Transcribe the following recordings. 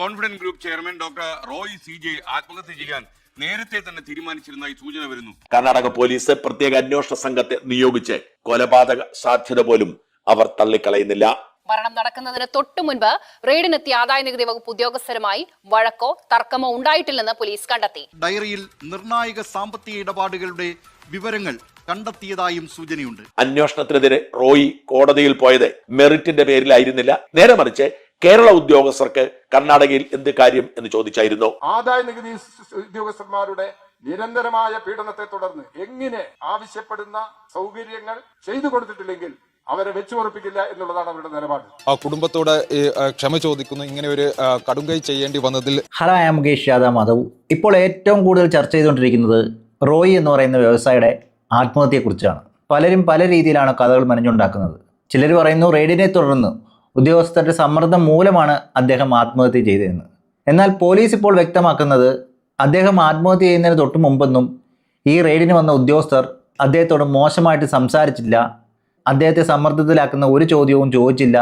Confidence group chairman doctor Roy CJ ആത്മഹത്യ ചെയ്യാൻ നേരത്തെ തന്നെ തീരുമാനിച്ചിരുന്നതായി സൂചന വരുന്നു. കർണാടക പോലീസ് പ്രത്യേക അന്വേഷണ സംഘത്തെ നിയോഗിച്ച് കൊലപാതക സാധ്യത പോലും അവർ തള്ളിക്കളയുന്നില്ല. മരണം നടക്കുന്നതിന് തൊട്ടു മുൻപ് റെയ്ഡിനെത്തിയ ആദായ നികുതി വകുപ്പ് ഉദ്യോഗസ്ഥരുമായി വഴക്കോ തർക്കമോ ഉണ്ടായിട്ടില്ലെന്ന് പോലീസ് കണ്ടെത്തി. ഡയറിയിൽ നിർണായക സാമ്പത്തിക ഇടപാടുകളുടെ വിവരങ്ങൾ കണ്ടെത്തിയതായും സൂചനയുണ്ട്. അന്വേഷണത്തിനെതിരെ റോയി കോടതിയിൽ പോയത് മെറിറ്റിന്റെ പേരിലായിരുന്നില്ല, നേരെ മറിച്ച് കേരള ഉദ്യോഗസ്ഥർക്ക് കർണാടകയിൽ എന്ത് കാര്യം എന്ന് ചോദിച്ചായിരുന്നു. ആദായ നികുതി ഉദ്യോഗസ്ഥന്മാരുടെ നിരന്തരമായ പീഡനത്തെ തുടർന്ന് എങ്ങനെ ആവശ്യപ്പെടുന്ന സൗകര്യങ്ങൾ ചെയ്തു കൊടുത്തിട്ടില്ലെങ്കിൽ അവരെ വെച്ചുറപ്പിക്കില്ല എന്നുള്ളതാണ് അവരുടെ നിലപാട്. ആ കുടുംബത്തോട് ക്ഷമ ചോദിക്കുന്നു. ഇങ്ങനെ ഒരു കടുങ്കൈ ചെയ്യേണ്ടി വന്നതിൽ. Hello, I am Mukesh Yadav Madhav. ഇപ്പോൾ ഏറ്റവും കൂടുതൽ ചർച്ച ചെയ്തുകൊണ്ടിരിക്കുന്നത് റോയി എന്ന് പറയുന്ന വ്യവസായിയുടെ ആത്മഹത്യയെക്കുറിച്ചാണ്. പലരും പല രീതിയിലാണ് കഥകൾ മെനഞ്ഞുണ്ടാക്കുന്നത്. ചിലർ പറയുന്നു റെയ്ഡിനെ തുടർന്ന് ഉദ്യോഗസ്ഥരുടെ സമ്മർദ്ദം മൂലമാണ് അദ്ദേഹം ആത്മഹത്യ ചെയ്തതെന്ന്. എന്നാൽ പോലീസ് ഇപ്പോൾ വ്യക്തമാക്കുന്നത് അദ്ദേഹം ആത്മഹത്യ ചെയ്യുന്നതിന് തൊട്ട് മുമ്പൊന്നും ഈ റെയ്ഡിന് വന്ന ഉദ്യോഗസ്ഥർ അദ്ദേഹത്തോട് മോശമായിട്ട് സംസാരിച്ചില്ല, അദ്ദേഹത്തെ സമ്മർദ്ദത്തിലാക്കുന്ന ഒരു ചോദ്യവും ചോദിച്ചില്ല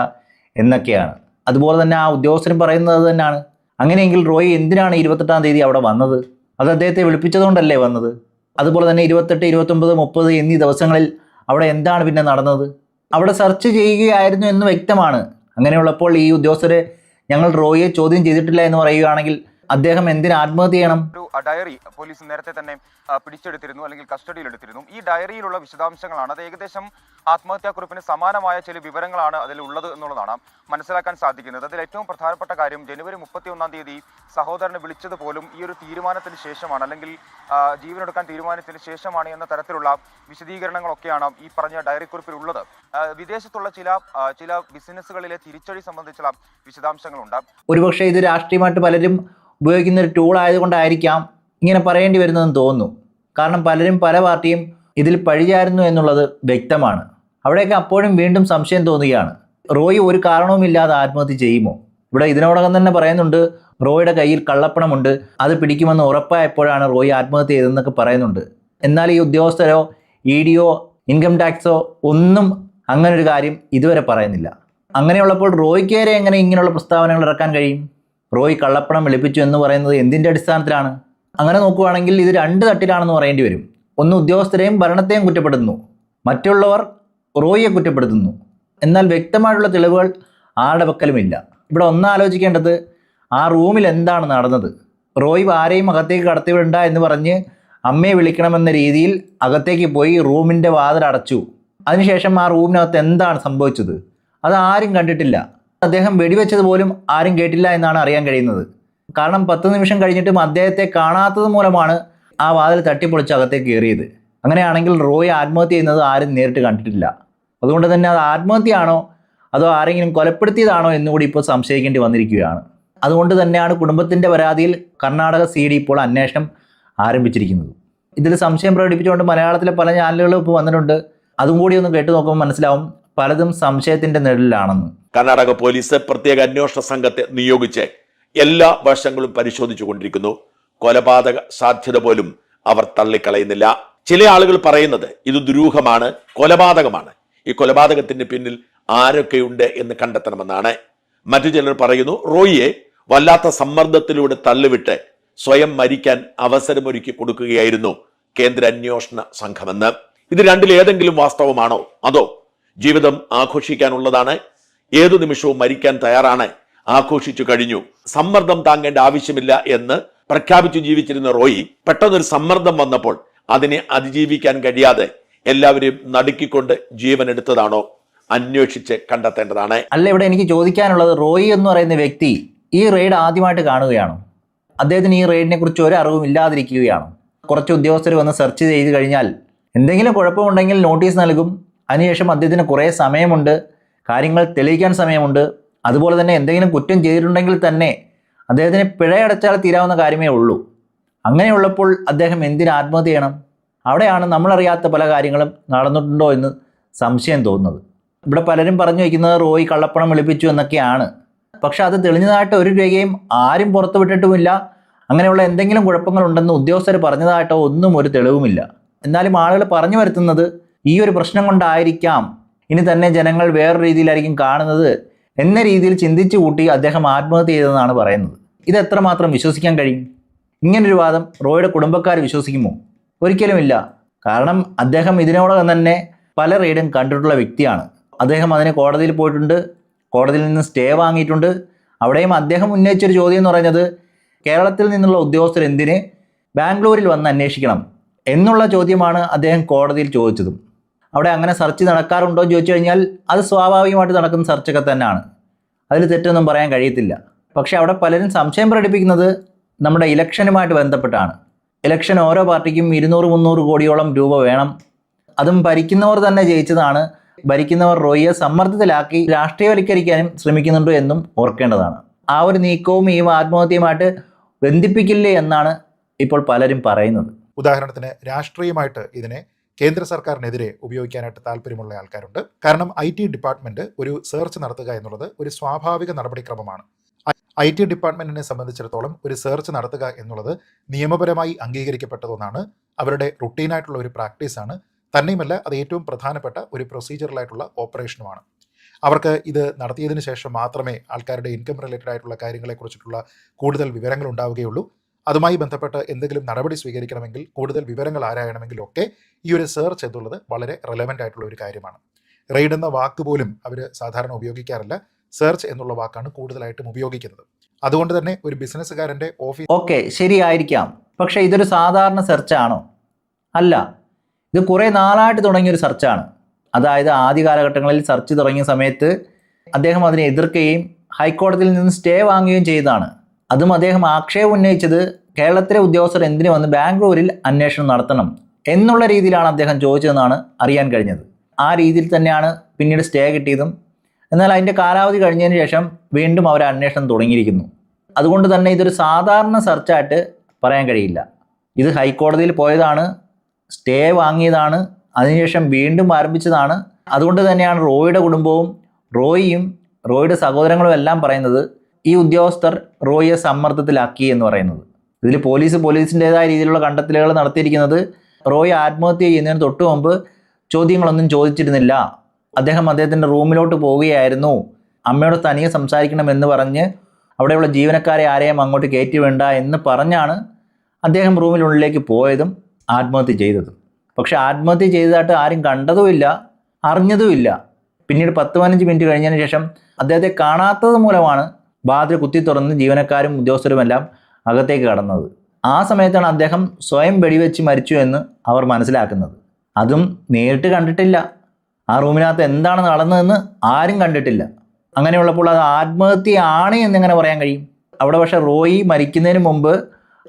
എന്നൊക്കെയാണ്. അതുപോലെ തന്നെ ആ ഉദ്യോഗസ്ഥരും പറയുന്നത് തന്നെയാണ്. അങ്ങനെയെങ്കിൽ റോയി എന്തിനാണ് 28-ാം തീയതി അവിടെ വന്നത്? അത് അദ്ദേഹത്തെ വിളിപ്പിച്ചതുകൊണ്ടല്ലേ വന്നത്? അതുപോലെ തന്നെ 28, 29, 30 എന്നീ ദിവസങ്ങളിൽ അവിടെ എന്താണ് പിന്നെ നടന്നത്? അവിടെ സെർച്ച് ചെയ്യുകയായിരുന്നു എന്ന് വ്യക്തമാണ്. അങ്ങനെയുള്ളപ്പോൾ ഈ ഉദ്യോഗസ്ഥരെ ഞങ്ങൾ റോയിയെ ചോദ്യം ചെയ്തിട്ടില്ല എന്ന് പറയുകയാണെങ്കിൽ അദ്ദേഹം എന്തിന് ആത്മഹത്യ ചെയ്യണം? ഒരു ഡയറി പോലീസ് നേരത്തെ തന്നെ പിടിച്ചെടുത്തിരുന്നു, അല്ലെങ്കിൽ കസ്റ്റഡിയിൽ എടുത്തിരുന്നു. ഈ ഡയറിയിലുള്ള വിശദാംശങ്ങളാണ്, അത് ഏകദേശം ആത്മഹത്യാക്കുറിപ്പിന് സമാനമായ ചില വിവരങ്ങളാണ് അതിൽ ഉള്ളത് എന്നുള്ളതാണ് മനസ്സിലാക്കാൻ സാധിക്കുന്നത്. അതിൽ ഏറ്റവും പ്രധാനപ്പെട്ട കാര്യം, ജനുവരി 31-ാം തീയതി സഹോദരനെ വിളിച്ചത് പോലും ഈ ഒരു തീരുമാനത്തിന് ശേഷമാണ്, അല്ലെങ്കിൽ ജീവനെടുക്കാൻ തീരുമാനത്തിന് ശേഷമാണ് എന്ന തരത്തിലുള്ള വിശദീകരണങ്ങളൊക്കെയാണ് ഈ പറഞ്ഞ ഡയറി കുറിപ്പിൽ ഉള്ളത്. വിദേശത്തുള്ള ചില ബിസിനസ്സുകളിലെ തിരിച്ചടി സംബന്ധിച്ചുള്ള വിശദാംശങ്ങളുണ്ട്. ഒരുപക്ഷെ ഇത് രാഷ്ട്രീയമായിട്ട് പലരും ഉപയോഗിക്കുന്ന ഒരു ടൂൾ ആയതുകൊണ്ടായിരിക്കാം ഇങ്ങനെ പറയേണ്ടി വരുന്നതെന്ന് തോന്നുന്നു. കാരണം പലരും പല പാർട്ടിയും ഇതിൽ പഴിചാരുന്നു എന്നുള്ളത് വ്യക്തമാണ്. അവിടെയൊക്കെ അപ്പോഴും വീണ്ടും സംശയം തോന്നുകയാണ്, റോയി ഒരു കാരണവുമില്ലാതെ ആത്മഹത്യ ചെയ്യുമോ? ഇവിടെ ഇതിനോടകം തന്നെ പറയുന്നുണ്ട് റോയിയുടെ കയ്യിൽ കള്ളപ്പണമുണ്ട്, അത് പിടിക്കുമെന്ന് ഉറപ്പായപ്പോഴാണ് റോയി ആത്മഹത്യ ചെയ്തതെന്നൊക്കെ പറയുന്നുണ്ട്. എന്നാൽ ഈ ഉദ്യോഗസ്ഥരോ EDയോ ഇൻകം ടാക്സോ ഒന്നും അങ്ങനൊരു കാര്യം ഇതുവരെ പറയുന്നില്ല. അങ്ങനെയുള്ളപ്പോൾ റോയിക്കേരെ എങ്ങനെ ഇങ്ങനെയുള്ള പ്രസ്താവനകൾ ഇറക്കാൻ കഴിയും? റോയി കള്ളപ്പണം വെളുപ്പിച്ചു എന്ന് പറയുന്നത് എന്തിൻ്റെ അടിസ്ഥാനത്തിലാണ്? അങ്ങനെ നോക്കുകയാണെങ്കിൽ ഇത് 2 തട്ടിലാണെന്ന് പറയേണ്ടി വരും. ഒന്ന് ഉദ്യോഗസ്ഥരെയും ഭരണത്തെയും കുറ്റപ്പെടുത്തുന്നു, മറ്റുള്ളവർ റോയിയെ കുറ്റപ്പെടുത്തുന്നു. എന്നാൽ വ്യക്തമായിട്ടുള്ള തെളിവുകൾ ആരുടെ പക്കലുമില്ല. ഇവിടെ ആലോചിക്കേണ്ടത് ആ റൂമിൽ എന്താണ് നടന്നത്? റോയി ആരെയും അകത്തേക്ക് കടത്തിവിടണ്ട എന്ന് പറഞ്ഞ് അമ്മയെ വിളിക്കണമെന്ന രീതിയിൽ അകത്തേക്ക് പോയി റൂമിൻ്റെ വാതിലടച്ചു. അതിനുശേഷം ആ റൂമിനകത്ത് എന്താണ് സംഭവിച്ചത് അത് ആരും കണ്ടിട്ടില്ല. അദ്ദേഹം വെടിവെച്ചത് പോലും ആരും കേട്ടില്ല എന്നാണ് അറിയാൻ കഴിയുന്നത്. കാരണം 10 നിമിഷം കഴിഞ്ഞിട്ടും അദ്ദേഹത്തെ കാണാത്തത് മൂലമാണ് ആ വാതിൽ തട്ടിപ്പൊളിച്ച് അകത്തേക്ക് കയറിയത്. അങ്ങനെയാണെങ്കിൽ റോയി ആത്മഹത്യ ചെയ്യുന്നത് ആരും നേരിട്ട് കണ്ടിട്ടില്ല. അതുകൊണ്ട് തന്നെ അത് ആത്മഹത്യയാണോ അതോ ആരെങ്കിലും കൊലപ്പെടുത്തിയതാണോ എന്നുകൂടി ഇപ്പോൾ സംശയിക്കേണ്ടി വന്നിരിക്കുകയാണ്. അതുകൊണ്ട് തന്നെയാണ് കുടുംബത്തിൻ്റെ പരാതിയിൽ കർണാടക CD ഇപ്പോൾ അന്വേഷണം ആരംഭിച്ചിരിക്കുന്നത്. ഇതിൽ സംശയം പ്രകടിപ്പിച്ചുകൊണ്ട് മലയാളത്തിലെ പല ചാനലുകളും ഇപ്പോൾ വന്നിട്ടുണ്ട്. അതും കൂടി ഒന്ന് കേട്ടു നോക്കുമ്പോൾ മനസ്സിലാവും പലതും സംശയത്തിന്റെ നിഴലിലാണെന്ന്. കർണാടക പോലീസ് പ്രത്യേക അന്വേഷണ സംഘത്തെ നിയോഗിച്ച് എല്ലാ വശങ്ങളും പരിശോധിച്ചു കൊണ്ടിരിക്കുന്നു. കൊലപാതക സാധ്യത പോലും അവർ തള്ളിക്കളയുന്നില്ല. ചില ആളുകൾ പറയുന്നത് ഇത് ദുരൂഹമാണ്, കൊലപാതകമാണ്, ഈ കൊലപാതകത്തിന് പിന്നിൽ ആരൊക്കെയുണ്ട് എന്ന് കണ്ടെത്തണമെന്നാണ്. മറ്റു ചിലർ പറയുന്നു റോയിയെ വല്ലാത്ത സമ്മർദ്ദത്തിലൂടെ തള്ളിവിട്ട് സ്വയം മരിക്കാൻ അവസരമൊരുക്കി കൊടുക്കുകയായിരുന്നു കേന്ദ്ര അന്വേഷണ സംഘമെന്ന്. ഇത് രണ്ടിലേതെങ്കിലും വാസ്തവമാണോ? അതോ ജീവിതം ആഘോഷിക്കാനുള്ളതാണ്, ഏതു നിമിഷവും മരിക്കാൻ തയ്യാറാണ്, ആഘോഷിച്ചു കഴിഞ്ഞു, സമ്മർദ്ദം താങ്ങേണ്ട ആവശ്യമില്ല എന്ന് പ്രഖ്യാപിച്ചു ജീവിച്ചിരുന്ന റോയി പെട്ടെന്നൊരു സമ്മർദ്ദം വന്നപ്പോൾ അതിനെ അതിജീവിക്കാൻ കഴിയാതെ എല്ലാവരെയും നടുക്കിക്കൊണ്ട് ജീവൻ എടുത്തതാണോ? അന്വേഷിച്ച് കണ്ടെത്തേണ്ടതാണ്. അല്ല, ഇവിടെ എനിക്ക് ചോദിക്കാനുള്ളത്, റോയി എന്ന് പറയുന്ന വ്യക്തി ഈ റെയ്ഡ് ആദ്യമായിട്ട് കാണുകയാണോ? അദ്ദേഹത്തിന് ഈ റെയ്ഡിനെ കുറിച്ച് ഒരു അറിവും ഇല്ലാതിരിക്കുകയാണോ? കുറച്ച് ഉദ്യോഗസ്ഥർ വന്ന് സെർച്ച് ചെയ്ത് കഴിഞ്ഞാൽ എന്തെങ്കിലും കുഴപ്പമുണ്ടെങ്കിൽ നോട്ടീസ് നൽകും. അതിനുശേഷം അദ്ദേഹത്തിന് കുറേ സമയമുണ്ട്, കാര്യങ്ങൾ തെളിയിക്കാൻ സമയമുണ്ട്. അതുപോലെ തന്നെ എന്തെങ്കിലും കുറ്റം ചെയ്തിട്ടുണ്ടെങ്കിൽ തന്നെ അദ്ദേഹത്തിന് പിഴയടച്ചാൽ തീരാവുന്ന കാര്യമേ ഉള്ളൂ. അങ്ങനെയുള്ളപ്പോൾ അദ്ദേഹം എന്തിന് ആത്മഹത്യ ചെയ്യണം? അവിടെയാണ് നമ്മളറിയാത്ത പല കാര്യങ്ങളും നടന്നിട്ടുണ്ടോ എന്ന് സംശയം തോന്നുന്നത്. ഇവിടെ പലരും പറഞ്ഞു വയ്ക്കുന്നത് റോയി കള്ളപ്പണം വെളുപ്പിച്ചു എന്നൊക്കെയാണ്. പക്ഷെ അത് തെളിഞ്ഞതായിട്ട് ഒരു രേഖയും ആരും പുറത്തു വിട്ടിട്ടുമില്ല. അങ്ങനെയുള്ള എന്തെങ്കിലും കുഴപ്പങ്ങളുണ്ടെന്ന് ഉദ്യോഗസ്ഥർ പറഞ്ഞതായിട്ടോ ഒന്നും ഒരു തെളിവുമില്ല. എന്നാലും ആളുകൾ പറഞ്ഞു വരുത്തുന്നത് ഈ ഒരു പ്രശ്നം കൊണ്ടായിരിക്കാം ഇനി തന്നെ ജനങ്ങൾ വേറെ രീതിയിലായിരിക്കും കാണുന്നത് എന്ന രീതിയിൽ ചിന്തിച്ചു കൂട്ടി അദ്ദേഹം ആത്മഹത്യ ചെയ്തതെന്നാണ് പറയുന്നത്. ഇത് എത്രമാത്രം വിശ്വസിക്കാൻ കഴിയും? ഇങ്ങനൊരു വാദം റോയിയുടെ കുടുംബക്കാർ വിശ്വസിക്കുമോ? ഒരിക്കലുമില്ല. കാരണം അദ്ദേഹം ഇതിനോടകം തന്നെ പല റെയ്ഡും കണ്ടിട്ടുള്ള വ്യക്തിയാണ്. അദ്ദേഹം അതിന് കോടതിയിൽ പോയിട്ടുണ്ട്, കോടതിയിൽ നിന്ന് സ്റ്റേ വാങ്ങിയിട്ടുണ്ട്. അവിടെയും അദ്ദേഹം ഉന്നയിച്ചൊരു ചോദ്യം എന്ന് പറയുന്നത് കേരളത്തിൽ നിന്നുള്ള ഉദ്യോഗസ്ഥർ എന്തിന് ബാംഗ്ലൂരിൽ വന്ന് അന്വേഷിക്കണം എന്നുള്ള ചോദ്യമാണ് അദ്ദേഹം കോടതിയിൽ ചോദിച്ചതും. അവിടെ അങ്ങനെ സെർച്ച് നടക്കാറുണ്ടോ എന്ന് ചോദിച്ചു കഴിഞ്ഞാൽ അത് സ്വാഭാവികമായിട്ട് നടക്കുന്ന സെർച്ചൊക്കെ തന്നെയാണ്, അതിൽ തെറ്റൊന്നും പറയാൻ കഴിയത്തില്ല. പക്ഷേ അവിടെ പലരും സംശയം പ്രകടിപ്പിക്കുന്നത് നമ്മുടെ ഇലക്ഷനുമായിട്ട് ബന്ധപ്പെട്ടാണ്. ഇലക്ഷൻ ഓരോ പാർട്ടിക്കും 200-300 കോടിയോളം രൂപ വേണം, അതും ഭരിക്കുന്നവർ തന്നെ ജയിച്ചതാണ്. ഭരിക്കുന്നവർ റോയിയെ സമ്മർദ്ദത്തിലാക്കി രാഷ്ട്രീയവൽക്കരിക്കാനും ശ്രമിക്കുന്നുണ്ട് എന്നും ഓർക്കേണ്ടതാണ്. ആ ഒരു നീക്കവും ഈ ആത്മഹത്യയുമായിട്ട് ബന്ധിപ്പിക്കില്ലേ എന്നാണ് ഇപ്പോൾ പലരും പറയുന്നത്. ഉദാഹരണത്തിന് രാഷ്ട്രീയമായിട്ട് ഇതിനെ കേന്ദ്ര സർക്കാരിനെതിരെ ഉപയോഗിക്കാനായിട്ട് താല്പര്യമുള്ള ആൾക്കാരുണ്ട്. കാരണം IT ഡിപ്പാർട്ട്മെന്റ് ഒരു സെർച്ച് നടത്തുക എന്നുള്ളത് ഒരു സ്വാഭാവിക നടപടിക്രമമാണ്. IT ഡിപ്പാർട്ട്മെന്റിനെ സംബന്ധിച്ചിടത്തോളം ഒരു സെർച്ച് നടത്തുക എന്നുള്ളത് നിയമപരമായി അംഗീകരിക്കപ്പെട്ടതൊന്നാണ്, അവരുടെ റുട്ടീനായിട്ടുള്ള ഒരു പ്രാക്ടീസാണ്. തന്നെയുമല്ല അത് ഏറ്റവും പ്രധാനപ്പെട്ട ഒരു പ്രൊസീജിയറലായിട്ടുള്ള ഓപ്പറേഷനുമാണ്. അവർക്ക് ഇത് നടത്തിയതിനു ശേഷം മാത്രമേ ആൾക്കാരുടെ ഇൻകം റിലേറ്റഡ് ആയിട്ടുള്ള കാര്യങ്ങളെക്കുറിച്ചിട്ടുള്ള കൂടുതൽ വിവരങ്ങൾ ഉണ്ടാവുകയുള്ളൂ. അതുമായി ബന്ധപ്പെട്ട് എന്തെങ്കിലും നടപടി സ്വീകരിക്കണമെങ്കിൽ, കൂടുതൽ വിവരങ്ങൾ ആരായണമെങ്കിലും ഒക്കെ ഈ ഒരു സെർച്ച് എന്നുള്ളത് വളരെ റെലവൻ്റ് ആയിട്ടുള്ള ഒരു കാര്യമാണ്. റെയ്ഡ് എന്ന വാക്ക് പോലും അവർ സാധാരണ ഉപയോഗിക്കാറില്ല, സെർച്ച് എന്നുള്ള വാക്കാണ് കൂടുതലായിട്ടും ഉപയോഗിക്കുന്നത്. അതുകൊണ്ട് തന്നെ ഒരു ബിസിനസ്സുകാരൻ്റെ ഓഫീസ് ഓക്കെ ശരിയായിരിക്കാം, പക്ഷേ ഇതൊരു സാധാരണ സെർച്ചാണോ? അല്ല, ഇത് കുറേ നാളായിട്ട് തുടങ്ങിയൊരു സെർച്ചാണ്. അതായത് ആദ്യ കാലഘട്ടങ്ങളിൽ സെർച്ച് തുടങ്ങിയ സമയത്ത് അദ്ദേഹം അതിനെ എതിർക്കുകയും ഹൈക്കോടതിയിൽ നിന്ന് സ്റ്റേ വാങ്ങുകയും ചെയ്തതാണ്. അതും അദ്ദേഹം ആക്ഷേപം ഉന്നയിച്ചത് കേരളത്തിലെ ഉദ്യോഗസ്ഥർ എന്തിനു വന്ന് ബാംഗ്ലൂരിൽ അന്വേഷണം നടത്തണം എന്നുള്ള രീതിയിലാണ് അദ്ദേഹം ചോദിച്ചതെന്നാണ് അറിയാൻ കഴിഞ്ഞത്. ആ രീതിയിൽ തന്നെയാണ് പിന്നീട് സ്റ്റേ കിട്ടിയതും. എന്നാൽ അതിൻ്റെ കാലാവധി കഴിഞ്ഞതിന് ശേഷം വീണ്ടും അവർ അന്വേഷണം തുടങ്ങിയിരിക്കുന്നു. അതുകൊണ്ട് തന്നെ ഇതൊരു സാധാരണ സെർച്ചായിട്ട് പറയാൻ കഴിയില്ല. ഇത് ഹൈക്കോടതിയിൽ പോയതാണ്, സ്റ്റേ വാങ്ങിയതാണ്, അതിനുശേഷം വീണ്ടും ആരംഭിച്ചതാണ്. അതുകൊണ്ട് തന്നെയാണ് റോയിയുടെ കുടുംബവും റോയിയും റോയിയുടെ സഹോദരങ്ങളും എല്ലാം പറയുന്നത് ഈ ഉദ്യോഗസ്ഥർ റോയിയെ സമ്മർദ്ദത്തിലാക്കി എന്ന് പറയുന്നത്. ഇതിൽ പോലീസിൻ്റെതായ രീതിയിലുള്ള കണ്ടെത്തലുകൾ നടത്തിയിരിക്കുന്നത് റോയി ആത്മഹത്യ ചെയ്യുന്നതിന് തൊട്ട് മുമ്പ് ചോദ്യങ്ങളൊന്നും ചോദിച്ചിരുന്നില്ല. അദ്ദേഹത്തിൻ്റെ റൂമിലോട്ട് പോവുകയായിരുന്നു, അമ്മയോട് തനിയെ സംസാരിക്കണമെന്ന് പറഞ്ഞ് അവിടെയുള്ള ജീവനക്കാരെ ആരെയും അങ്ങോട്ട് കയറ്റി വേണ്ട എന്ന് പറഞ്ഞാണ് അദ്ദേഹം റൂമിനുള്ളിലേക്ക് പോയതും ആത്മഹത്യ ചെയ്തതും. പക്ഷേ ആത്മഹത്യ ചെയ്തതായിട്ട് ആരും കണ്ടതുമില്ല, അറിഞ്ഞതുമില്ല. പിന്നീട് 10-15 മിനിറ്റ് കഴിഞ്ഞതിന് ശേഷം അദ്ദേഹത്തെ കാണാത്തത് മൂലമാണ് വാതിൽ കുത്തി തുറന്ന് ജീവനക്കാരും ഉദ്യോഗസ്ഥരുമെല്ലാം അകത്തേക്ക് കടന്നത്. ആ സമയത്താണ് അദ്ദേഹം സ്വയം വെടിവെച്ച് മരിച്ചു എന്ന് അവർ മനസ്സിലാക്കുന്നത്. അതും നേരിട്ട് കണ്ടിട്ടില്ല, ആ റൂമിനകത്ത് എന്താണ് നടന്നതെന്ന് ആരും കണ്ടിട്ടില്ല. അങ്ങനെയുള്ളപ്പോൾ അത് ആത്മഹത്യയാണ് എന്നിങ്ങനെ പറയാൻ കഴിയും? അവിടെ പക്ഷേ റോയി മരിക്കുന്നതിന് മുമ്പ്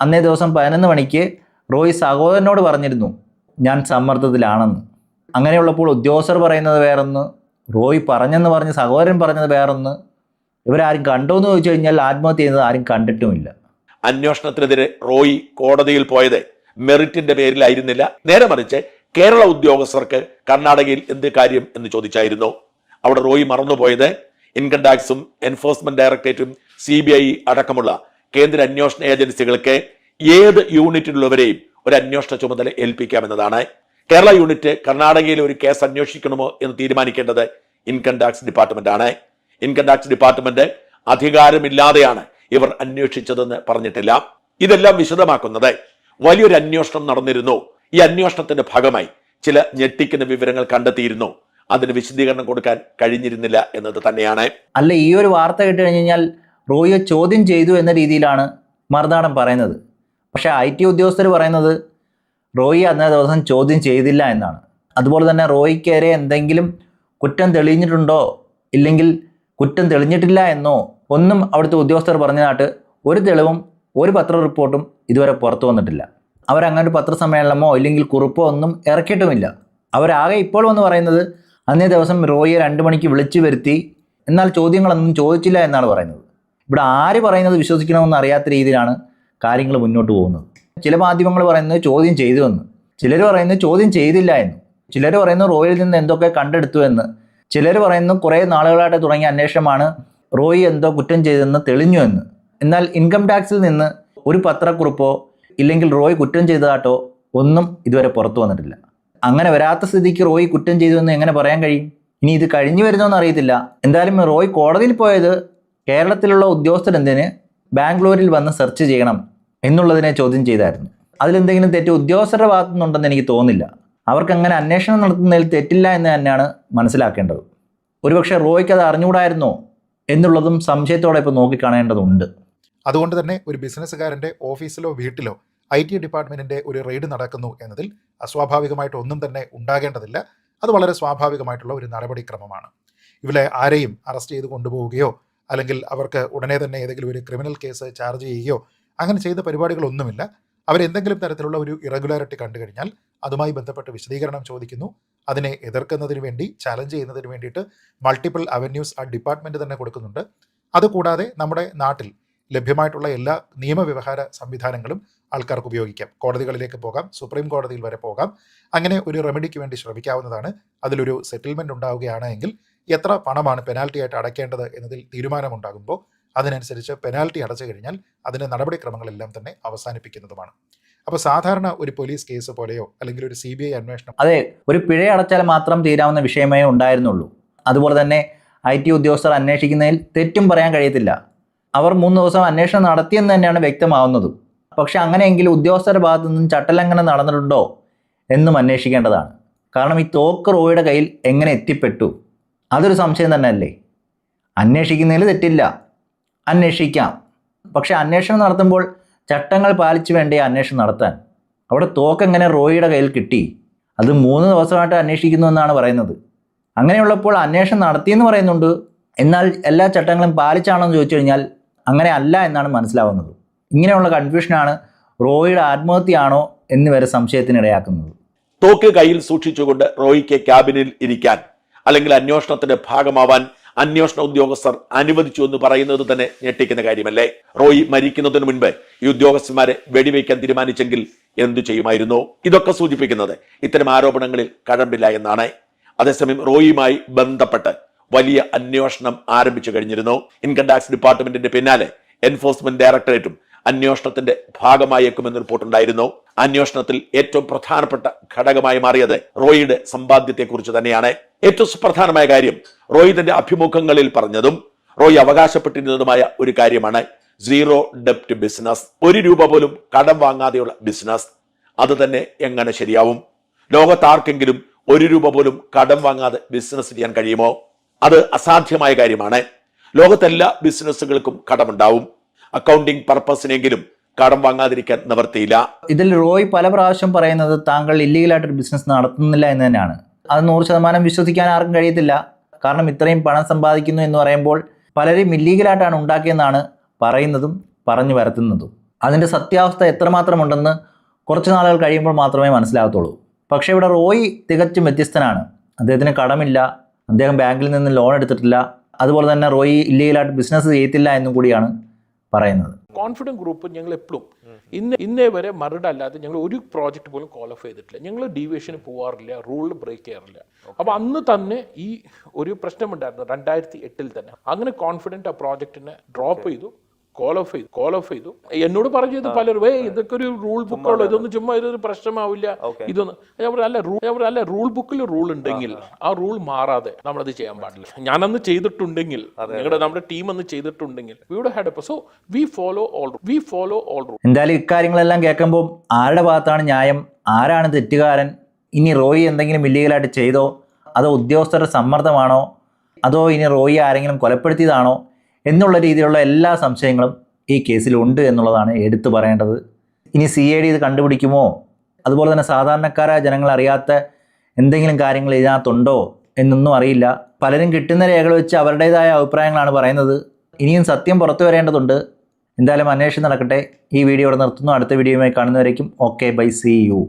അന്നേ ദിവസം 11 മണിക്ക് റോയി സഹോദരനോട് പറഞ്ഞിരുന്നു ഞാൻ സമ്മർദ്ദത്തിലാണെന്ന്. അങ്ങനെയുള്ളപ്പോൾ ഉദ്യോഗസ്ഥർ പറയുന്നത് വേറൊന്ന്, റോയി പറഞ്ഞെന്ന് പറഞ്ഞ് സഹോദരൻ പറഞ്ഞത് വേറൊന്ന്. ഇവരാരും കണ്ടോ എന്ന് ചോദിച്ചു കഴിഞ്ഞാൽ ആത്മഹത്യ ചെയ്യുന്നത് ആരും കണ്ടിട്ടുമില്ല. അന്വേഷണത്തിനെതിരെ റോയി കോടതിയിൽ പോയത് മെറിറ്റിന്റെ പേരിലായിരുന്നില്ല, നേരെ മറിച്ച് കേരള ഉദ്യോഗസ്ഥർക്ക് കർണാടകയിൽ എന്ത് കാര്യം എന്ന് ചോദിച്ചായിരുന്നു. അവിടെ റോയി മറന്നുപോയത് ഇൻകം ടാക്സും എൻഫോഴ്സ്മെന്റ് ഡയറക്ടറേറ്റും CBI അടക്കമുള്ള കേന്ദ്ര അന്വേഷണ ഏജൻസികൾക്ക് ഏത് യൂണിറ്റിലുള്ളവരെയും ഒരു അന്വേഷണ ചുമതല ഏൽപ്പിക്കാമെന്നതാണ്. കേരള യൂണിറ്റ് കർണാടകയിൽ ഒരു കേസ് അന്വേഷിക്കണമോ എന്ന് തീരുമാനിക്കേണ്ടത് ഇൻകം ടാക്സ് ഡിപ്പാർട്ട്മെന്റ് ആണ്. ഇൻകം ടാക്സ് ഡിപ്പാർട്ട്മെന്റ് അധികാരമില്ലാതെയാണ് ഇവർ അന്വേഷിച്ചതെന്ന് പറഞ്ഞിട്ടില്ല. ഇതെല്ലാം വിശദമാക്കുന്നത് വലിയൊരു അന്വേഷണം നടന്നിരുന്നു, ഈ അന്വേഷണത്തിന്റെ ഭാഗമായി ചില ഞെട്ടിക്കുന്ന വിവരങ്ങൾ കണ്ടെത്തിയിരുന്നു, അതിന് വിശദീകരണം കൊടുക്കാൻ കഴിഞ്ഞിരുന്നില്ല എന്നത് തന്നെയാണ്. അല്ല, ഈ ഒരു വാർത്ത കേട്ട് കഴിഞ്ഞാൽ റോയിയെ ചോദ്യം ചെയ്തു എന്ന രീതിയിലാണ് മറുനാടൻ പറയുന്നത്. പക്ഷേ IT ഉദ്യോഗസ്ഥർ പറയുന്നത് റോയി അന്നേ ദിവസം ചോദ്യം ചെയ്തില്ല എന്നാണ്. അതുപോലെ തന്നെ റോയിക്കേറെ എന്തെങ്കിലും കുറ്റം തെളിഞ്ഞിട്ടുണ്ടോ ഇല്ലെങ്കിൽ കുറ്റം തെളിഞ്ഞിട്ടില്ല എന്നോ ഒന്നും അവിടുത്തെ ഉദ്യോഗസ്ഥർ പറഞ്ഞതായിട്ട് ഒരു തെളിവും ഒരു പത്ര റിപ്പോർട്ടും ഇതുവരെ പുറത്തു വന്നിട്ടില്ല. അവരങ്ങനെ പത്രസമ്മേളനമോ ഇല്ലെങ്കിൽ കുറിപ്പോ ഒന്നും ഇറക്കിയിട്ടുമില്ല. അവരാകെ ഇപ്പോൾ വന്ന് പറയുന്നത് അന്നേ ദിവസം റോയിയെ 2 മണിക്ക് വിളിച്ചു വരുത്തി, എന്നാൽ ചോദ്യങ്ങളൊന്നും ചോദിച്ചില്ല എന്നാണ് പറയുന്നത്. ഇവിടെ ആര് പറയുന്നത് വിശ്വസിക്കണമെന്ന് അറിയാത്ത രീതിയിലാണ് കാര്യങ്ങൾ മുന്നോട്ട് പോകുന്നത്. ചില മാധ്യമങ്ങൾ പറയുന്നത് ചോദ്യം ചെയ്തു എന്ന്, ചിലർ പറയുന്നത് ചോദ്യം ചെയ്തില്ല എന്ന്, ചിലർ പറയുന്നു റോയിൽ നിന്ന് എന്തൊക്കെ കണ്ടെടുത്തു എന്ന്, ചിലർ പറയുന്നു കുറേ നാളുകളായിട്ട് തുടങ്ങിയ അന്വേഷണമാണ് റോയി എന്തോ കുറ്റം ചെയ്തെന്ന് തെളിഞ്ഞു എന്ന്. എന്നാൽ ഇൻകം ടാക്സിൽ നിന്ന് ഒരു പത്രക്കുറിപ്പോ ഇല്ലെങ്കിൽ റോയി കുറ്റം ചെയ്തതായിട്ടോ ഒന്നും ഇതുവരെ പുറത്തു വന്നിട്ടില്ല. അങ്ങനെ വരാത്ത സ്ഥിതിക്ക് റോയി കുറ്റം ചെയ്തു എന്ന് എങ്ങനെ പറയാൻ കഴിയും? ഇനി ഇത് കഴിഞ്ഞു വരുന്നോന്ന് അറിയത്തില്ല. എന്തായാലും റോയി കോടതിയിൽ പോയത് കേരളത്തിലുള്ള ഉദ്യോഗസ്ഥരെന്തിന് ബാംഗ്ലൂരിൽ വന്ന് സെർച്ച് ചെയ്യണം എന്നുള്ളതിനെ ചോദ്യം ചെയ്തായിരുന്നു. അതിലെന്തെങ്കിലും തെറ്റ് ഉദ്യോഗസ്ഥരുടെ ഭാഗത്തു നിന്നുണ്ടെന്ന് എനിക്ക് തോന്നുന്നില്ല. അവർക്ക് അങ്ങനെ അന്വേഷണം നടത്തുന്നതിൽ തെറ്റില്ല എന്ന് തന്നെയാണ് മനസ്സിലാക്കേണ്ടത്. ഒരുപക്ഷെ റോയ്ക്ക് അത് അറിഞ്ഞുകൂടായിരുന്നോ എന്നുള്ളതും സംശയത്തോടെ ഇപ്പോൾ നോക്കിക്കാണേണ്ടതുണ്ട്. അതുകൊണ്ട് തന്നെ ഒരു ബിസിനസ്സുകാരൻ്റെ ഓഫീസിലോ വീട്ടിലോ IT ഡിപ്പാർട്ട്മെൻറ്റിൻ്റെ ഒരു റെയ്ഡ് നടക്കുന്നു എന്നതിൽ അസ്വാഭാവികമായിട്ട് ഒന്നും തന്നെ ഉണ്ടാകേണ്ടതില്ല. അത് വളരെ സ്വാഭാവികമായിട്ടുള്ള ഒരു നടപടിക്രമമാണ്. ഇവരെ ആരെയും അറസ്റ്റ് ചെയ്ത് കൊണ്ടുപോവുകയോ അല്ലെങ്കിൽ അവർക്ക് ഉടനെ തന്നെ ഏതെങ്കിലും ഒരു ക്രിമിനൽ കേസ് ചാർജ് ചെയ്യുകയോ അങ്ങനെ ചെയ്ത പരിപാടികളൊന്നുമില്ല. അവരെന്തെങ്കിലും തരത്തിലുള്ള ഒരു ഇറഗുലാരിറ്റി കണ്ടു കഴിഞ്ഞാൽ അതുമായി ബന്ധപ്പെട്ട് വിശദീകരണം ചോദിക്കുന്നു. അതിനെ എതിർക്കുന്നതിന് വേണ്ടി ചാലഞ്ച് ചെയ്യുന്നതിന് വേണ്ടിയിട്ട് മൾട്ടിപ്പിൾ അവന്യൂസ് ആ ഡിപ്പാർട്ട്മെൻറ്റ് തന്നെ കൊടുക്കുന്നുണ്ട്. അതുകൂടാതെ നമ്മുടെ നാട്ടിൽ ലഭ്യമായിട്ടുള്ള എല്ലാ നിയമവ്യവഹാര സംവിധാനങ്ങളും ആൾക്കാർക്ക് ഉപയോഗിക്കാം. കോടതികളിലേക്ക് പോകാം, സുപ്രീം കോടതിയിൽ വരെ പോകാം. അങ്ങനെ ഒരു റെമഡിക്ക് വേണ്ടി ശ്രമിക്കാവുന്നതാണ്. അതിലൊരു സെറ്റിൽമെൻറ്റ് ഉണ്ടാവുകയാണ് എങ്കിൽ എത്ര പണമാണ് പെനാൽറ്റി ആയിട്ട് അടയ്ക്കേണ്ടത് എന്നതിൽ തീരുമാനമുണ്ടാകുമ്പോൾ അതിനനുസരിച്ച് പെനാൽറ്റി അടച്ചു കഴിഞ്ഞാൽ അതിൻ്റെ നടപടിക്രമങ്ങളെല്ലാം തന്നെ അവസാനിപ്പിക്കുന്നതുമാണ്. അപ്പോൾ സാധാരണ ഒരു പോലീസ് കേസ് പോലെയോ അല്ലെങ്കിൽ ഒരു CBI അന്വേഷണം, അതെ, ഒരു പിഴ അടച്ചാൽ മാത്രം തീരാവുന്ന വിഷയമേ ഉണ്ടായിരുന്നുള്ളൂ. അതുപോലെ തന്നെ IT ഉദ്യോഗസ്ഥർ അന്വേഷിക്കുന്നതിൽ തെറ്റും പറയാൻ കഴിയത്തില്ല. അവർ 3 ദിവസം അന്വേഷണം നടത്തിയെന്ന് തന്നെയാണ് വ്യക്തമാവുന്നതും. പക്ഷെ അങ്ങനെയെങ്കിൽ ഉദ്യോഗസ്ഥരുടെ ഭാഗത്തു നിന്നും ചട്ടലംഘനം നടന്നിട്ടുണ്ടോ എന്നും അന്വേഷിക്കേണ്ടതാണ്. കാരണം ഈ തോക്ക് റോയുടെ കയ്യിൽ എങ്ങനെ എത്തിപ്പെട്ടു, അതൊരു സംശയം തന്നെയല്ലേ. അന്വേഷിക്കുന്നതിൽ തെറ്റില്ല, അന്വേഷിക്കാം. പക്ഷെ അന്വേഷണം നടത്തുമ്പോൾ ചട്ടങ്ങൾ പാലിച്ചു വേണ്ടേ അന്വേഷണം നടത്താൻ. അവിടെ തോക്ക് എങ്ങനെ റോയിയുടെ കയ്യിൽ കിട്ടി, അത് 3 ദിവസമായിട്ട് അന്വേഷിക്കുന്നു എന്നാണ് പറയുന്നത്. അങ്ങനെയുള്ളപ്പോൾ അന്വേഷണം നടത്തിയെന്ന് പറയുന്നുണ്ട്, എന്നാൽ എല്ലാ ചട്ടങ്ങളും പാലിച്ചാണോ എന്ന് ചോദിച്ചു കഴിഞ്ഞാൽ അങ്ങനെ അല്ല എന്നാണ് മനസ്സിലാവുന്നത്. ഇങ്ങനെയുള്ള കൺഫ്യൂഷനാണ് റോയിയുടെ ആത്മഹത്യയാണോ എന്ന് വരെ സംശയത്തിനിടയാക്കുന്നത്. തോക്ക് കയ്യിൽ സൂക്ഷിച്ചുകൊണ്ട് റോയിക്ക് ക്യാബിനിൽ ഇരിക്കാൻ അല്ലെങ്കിൽ അന്വേഷണത്തിന്റെ ഭാഗമാവാൻ അന്വേഷണ ഉദ്യോഗസ്ഥർ അനുവദിച്ചു എന്ന് പറയുന്നത് തന്നെ ഞെട്ടിക്കുന്ന കാര്യമല്ലേ? റോയി മരിക്കുന്നതിന് മുൻപ് ഈ ഉദ്യോഗസ്ഥന്മാരെ വെടിവെക്കാൻ തീരുമാനിച്ചെങ്കിൽ എന്തു ചെയ്യുമായിരുന്നു? ഇതൊക്കെ സൂചിപ്പിക്കുന്നത് ഇത്തരം ആരോപണങ്ങളിൽ കഴമ്പില്ല എന്നാണ്. അതേസമയം റോയിയുമായി ബന്ധപ്പെട്ട് വലിയ അന്വേഷണം ആരംഭിച്ചു കഴിഞ്ഞിരുന്നു. ഇൻകം ടാക്സ് ഡിപ്പാർട്ട്മെന്റിന്റെ പിന്നാലെ എൻഫോഴ്സ്മെന്റ് ഡയറക്ടറേറ്റും അന്വേഷണത്തിന്റെ ഭാഗമായേക്കുമെന്ന് റിപ്പോർട്ടുണ്ടായിരുന്നു. അന്വേഷണത്തിൽ ഏറ്റവും പ്രധാനപ്പെട്ട ഘടകമായി മാറിയത് റോയിയുടെ സമ്പാദ്യത്തെക്കുറിച്ച് തന്നെയാണ്. ഏറ്റവും സുപ്രധാനമായ കാര്യം റോയി തന്റെ അഭിമുഖങ്ങളിൽ പറഞ്ഞതും റോയി അവകാശപ്പെട്ടിരുന്നതുമായ ഒരു കാര്യമാണ് സീറോ ഡെപ്റ്റ് ബിസിനസ്. 1 രൂപ പോലും കടം വാങ്ങാതെയുള്ള ബിസിനസ്. അത് തന്നെ എങ്ങനെ ശരിയാവും? ലോകത്താർക്കെങ്കിലും 1 രൂപ പോലും കടം വാങ്ങാതെ ബിസിനസ് ചെയ്യാൻ കഴിയുമോ? അത് അസാധ്യമായ കാര്യമാണ്. ലോകത്തെല്ലാ ബിസിനസ്സുകൾക്കും കടമുണ്ടാവും. അക്കൗണ്ടിംഗ് പർപ്പസിനെങ്കിലും കടം വാങ്ങാതിരിക്കാൻ നിവർത്തിയില്ല. ഇതിൽ റോയ് പല പ്രാവശ്യം പറയുന്നത് താങ്കൾ ഇല്ലീഗലായിട്ടൊരു ബിസിനസ് നടത്തുന്നില്ല എന്ന് തന്നെയാണ്. അത് 100% വിശ്വസിക്കാൻ ആർക്കും കഴിയത്തില്ല. കാരണം ഇത്രയും പണം സമ്പാദിക്കുന്നു എന്ന് പറയുമ്പോൾ പലരും ഇല്ലീഗലായിട്ടാണ് ഉണ്ടാക്കിയെന്നാണ് പറയുന്നതും പറഞ്ഞു വരുത്തുന്നതും. അതിൻ്റെ സത്യാവസ്ഥ എത്രമാത്രമുണ്ടെന്ന് കുറച്ച് നാളുകൾ കഴിയുമ്പോൾ മാത്രമേ മനസ്സിലാകത്തുള്ളൂ. പക്ഷേ ഇവിടെ റോയ് തികച്ചും വ്യത്യസ്തനാണ്. അദ്ദേഹത്തിന് കടമില്ല, അദ്ദേഹം ബാങ്കിൽ നിന്ന് ലോൺ എടുത്തിട്ടില്ല, അതുപോലെ തന്നെ റോയ് ഇല്ലീഗലായിട്ട് ബിസിനസ് ചെയ്യത്തില്ല എന്നും കൂടിയാണ് പറയുന്നത്. കോൺഫിഡൻറ്റ് ഗ്രൂപ്പ് ഞങ്ങൾ എപ്പോഴും ഇന്നേ വരെ മറുപടി അല്ലാതെ ഞങ്ങൾ ഒരു പ്രോജക്റ്റ് പോലും കോൾ ഓഫ് ചെയ്തിട്ടില്ല. ഞങ്ങൾ ഡീവിയേഷന് പോകാറില്ല, റൂൾ ബ്രേക്ക് ചെയ്യാറില്ല. അപ്പോൾ അന്ന് തന്നെ ഈ ഒരു പ്രശ്നമുണ്ടായിരുന്നു 2008 തന്നെ. അങ്ങനെ കോൺഫിഡൻറ്റ് ആ പ്രോജക്റ്റിനെ ഡ്രോപ്പ് ചെയ്തു, കോൾ ഓഫ് ചെയ്തു. എന്നോട് പറഞ്ഞത് പലരും ഇതൊക്കെ ഒരു റൂൾ ബുക്കുള്ളൂ, ഇതൊന്നും ചുമ്മാ ഇതൊരു പ്രശ്നമാവില്ല, ഇതൊന്നും. ഞാൻ പറഞ്ഞു അല്ല റൂൾ ബുക്കിൽ റൂൾ ഉണ്ടെങ്കിൽ ആ റൂൾ മാറാതെ നമ്മളത് ചെയ്യാൻ പാടില്ല. ഞാനന്ന് ചെയ്തിട്ടുണ്ടെങ്കിൽ, നമ്മുടെ ടീം അന്ന് ചെയ്തിട്ടുണ്ടെങ്കിൽ we would have had a so we follow all rules. എന്തായാലും ഇക്കാര്യങ്ങളെല്ലാം കേൾക്കുമ്പോൾ ആരുടെ ഭാഗത്താണ് ന്യായം, ആരാണ് തെറ്റുകാരൻ? ഇനി റോയി എന്തെങ്കിലും ഇല്ലീഗലായിട്ട് ചെയ്തോ, അതോ ഉദ്യോഗസ്ഥരുടെ സമ്മർദ്ദമാണോ, അതോ ഇനി റോയി ആരെങ്കിലും കൊലപ്പെടുത്തിയതാണോ എന്നുള്ള രീതിയിലുള്ള എല്ലാ സംശയങ്ങളും ഈ കേസിലുണ്ട് എന്നുള്ളതാണ് എടുത്തു പറയേണ്ടത്. ഇനി CID ഇത് കണ്ടുപിടിക്കുമോ, അതുപോലെ തന്നെ സാധാരണക്കാരായ ജനങ്ങൾ അറിയാത്ത എന്തെങ്കിലും കാര്യങ്ങൾ ഇതിനകത്തുണ്ടോ എന്നൊന്നും അറിയില്ല. പലരും കിട്ടുന്ന രേഖകൾ വെച്ച് അവരുടേതായ അഭിപ്രായങ്ങളാണ് പറയുന്നത്. ഇനിയും സത്യം പുറത്തു വരേണ്ടതുണ്ട്. എന്തായാലും അന്വേഷണം നടക്കട്ടെ. ഈ വീഡിയോ ഇവിടെ നിർത്തുന്നു. അടുത്ത വീഡിയോയുമായി കാണുന്നവരേക്കും ഓക്കെ, ബൈ, സീ യു.